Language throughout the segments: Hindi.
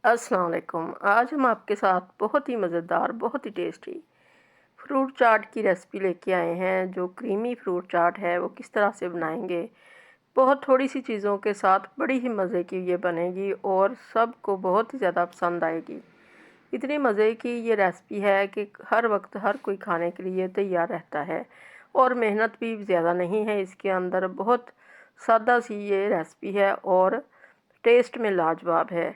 अस्सलाम वालेकुम। आज हम आपके साथ बहुत ही मज़ेदार, बहुत ही टेस्टी फ्रूट चाट की रेसिपी लेके आए हैं। जो क्रीमी फ्रूट चाट है वो किस तरह से बनाएंगे। बहुत थोड़ी सी चीज़ों के साथ बड़ी ही मज़े की ये बनेगी और सबको बहुत ही ज़्यादा पसंद आएगी। इतनी मज़े की ये रेसिपी है कि हर वक्त हर कोई खाने के लिए तैयार रहता है और मेहनत भी ज़्यादा नहीं है इसके अंदर। बहुत सादा सी ये रेसिपी है और टेस्ट में लाजवाब है।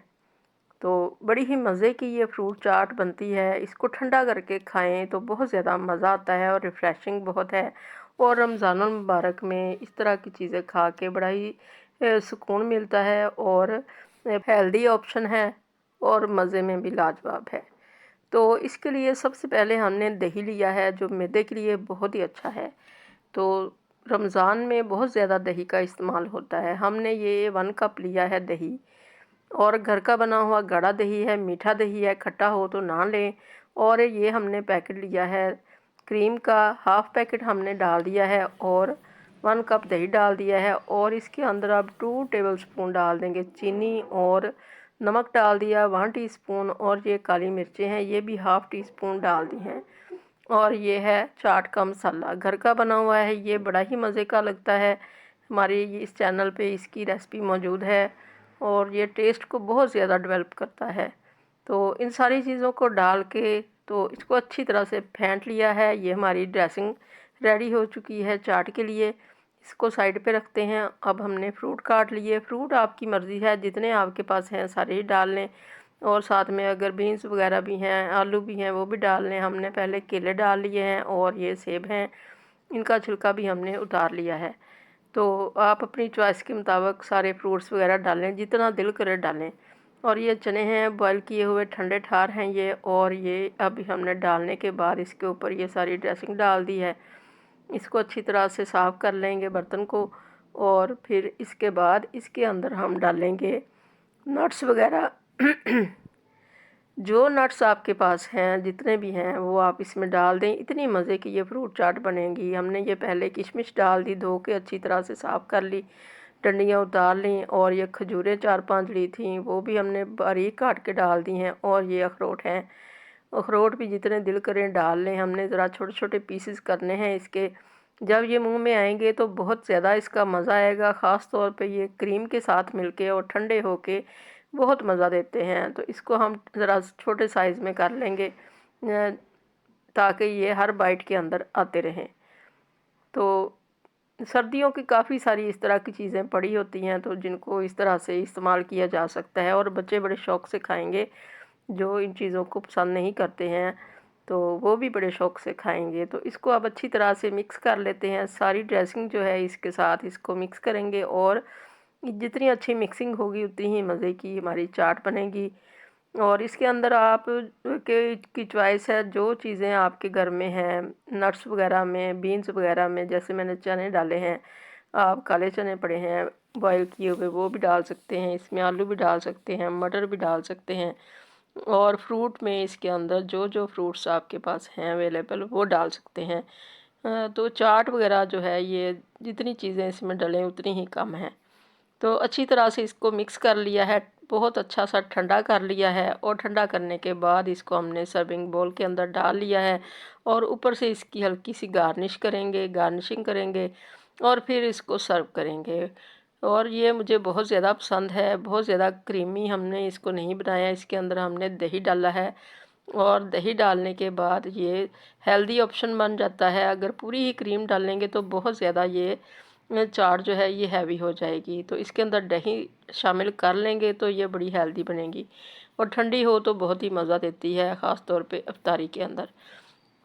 तो बड़ी ही मज़े की ये फ्रूट चाट बनती है। इसको ठंडा करके खाएं तो बहुत ज़्यादा मज़ा आता है और रिफ़्रेशिंग बहुत है। और रमज़ानुल मुबारक में इस तरह की चीज़ें खा के बड़ा ही सुकून मिलता है और हेल्दी ऑप्शन है और मज़े में भी लाजवाब है। तो इसके लिए सबसे पहले हमने दही लिया है जो मैदे के लिए बहुत ही अच्छा है। तो रमज़ान में बहुत ज़्यादा दही का इस्तेमाल होता है। हमने ये 1 कप लिया है दही और घर का बना हुआ गाढ़ा दही है, मीठा दही है, खट्टा हो तो ना लें। और ये हमने पैकेट लिया है क्रीम का, हाफ़ पैकेट हमने डाल दिया है और 1 कप दही डाल दिया है। और इसके अंदर अब 2 टेबलस्पून डाल देंगे चीनी और नमक डाल दिया 1 टीस्पून। और ये काली मिर्चें हैं, ये भी हाफ़ टी स्पून डाल दी हैं। और ये है चाट का मसाला, घर का बना हुआ है, ये बड़ा ही मज़े का लगता है। हमारे इस चैनल पे इसकी रेसिपी मौजूद है और ये टेस्ट को बहुत ज़्यादा डेवलप करता है। तो इन सारी चीज़ों को डाल के तो इसको अच्छी तरह से फेंट लिया है। ये हमारी ड्रेसिंग रेडी हो चुकी है चाट के लिए। इसको साइड पे रखते हैं। अब हमने फ्रूट काट लिए। फ्रूट आपकी मर्ज़ी है, जितने आपके पास हैं सारे ही डाल लें और साथ में अगर बीन्स वगैरह भी हैं, आलू भी हैं, वो भी डाल लें। हमने पहले केले डाल लिए हैं और ये सेब हैं, इनका छिलका भी हमने उतार लिया है। तो आप अपनी चॉइस के मुताबिक सारे फ्रूट्स वगैरह डालें, जितना दिल करे डालें। और ये चने हैं बॉयल किए हुए, ठंडे ठार हैं ये। और ये अभी हमने डालने के बाद इसके ऊपर ये सारी ड्रेसिंग डाल दी है। इसको अच्छी तरह से साफ़ कर लेंगे बर्तन को। और फिर इसके बाद इसके अंदर हम डालेंगे नट्स वगैरह। जो नट्स आपके पास हैं, जितने भी हैं, वो आप इसमें डाल दें। इतनी मज़े की ये फ्रूट चाट बनेगी। हमने ये पहले किशमिश डाल दी, धो के अच्छी तरह से साफ़ कर ली, डंडियाँ उतार लीं। और ये खजूरें 4-5 ली थीं, वो भी हमने बारीक काट के डाल दी हैं। और ये अखरोट हैं, अखरोट भी जितने दिल करें डाल लें। हमने ज़रा छोटे छोटे पीसेस करने हैं इसके। जब ये मुंह में आएंगे तो बहुत ज़्यादा इसका मज़ा आएगा। ख़ास तौर पे ये क्रीम के साथ मिलके और ठंडे होके बहुत मज़ा देते हैं। तो इसको हम ज़रा छोटे साइज़ में कर लेंगे ताकि ये हर बाइट के अंदर आते रहें। तो सर्दियों की काफ़ी सारी इस तरह की चीज़ें पड़ी होती हैं तो जिनको इस तरह से इस्तेमाल किया जा सकता है और बच्चे बड़े शौक़ से खाएंगे। जो इन चीज़ों को पसंद नहीं करते हैं तो वो भी बड़े शौक़ से खाएंगे। तो इसको अब अच्छी तरह से मिक्स कर लेते हैं। सारी ड्रेसिंग जो है इसके साथ इसको मिक्स करेंगे और जितनी अच्छी मिक्सिंग होगी उतनी ही मज़े की हमारी चाट बनेगी। और इसके अंदर आप के की चॉइस है, जो चीज़ें आपके घर में हैं, नट्स वगैरह में, बीन्स वगैरह में, जैसे मैंने चने डाले हैं, आप काले चने पड़े हैं बॉयल किए हुए, वो भी डाल सकते हैं। इसमें आलू भी डाल सकते हैं, मटर भी डाल सकते हैं। और फ्रूट में इसके अंदर जो जो फ्रूट्स आपके पास हैं अवेलेबल वो डाल सकते हैं। तो चाट वगैरह जो है ये जितनी चीज़ें इसमें डलें उतनी ही कम है। तो अच्छी तरह से इसको मिक्स कर लिया है, बहुत अच्छा सा ठंडा कर लिया है। और ठंडा करने के बाद इसको हमने सर्विंग बोल के अंदर डाल लिया है और ऊपर से इसकी हल्की सी गार्निशिंग करेंगे और फिर इसको सर्व करेंगे। और ये मुझे बहुत ज़्यादा पसंद है, बहुत ज़्यादा क्रीमी हमने इसको नहीं बनाया। इसके अंदर हमने दही डाला है और दही डालने के बाद ये हेल्दी ऑप्शन बन जाता है। अगर पूरी ही क्रीम डालेंगे तो बहुत ज़्यादा ये चाट जो है ये हैवी हो जाएगी। तो इसके अंदर दही शामिल कर लेंगे तो ये बड़ी हेल्दी बनेगी। और ठंडी हो तो बहुत ही मज़ा देती है, ख़ास तौर पे इफ्तारी के अंदर।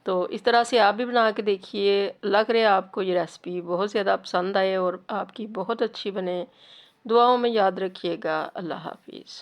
तो इस तरह से आप भी बना के देखिए। लग रहा है आपको ये रेसिपी बहुत ज़्यादा पसंद आए और आपकी बहुत अच्छी बने। दुआओं में याद रखिएगा। अल्लाह हाफिज़।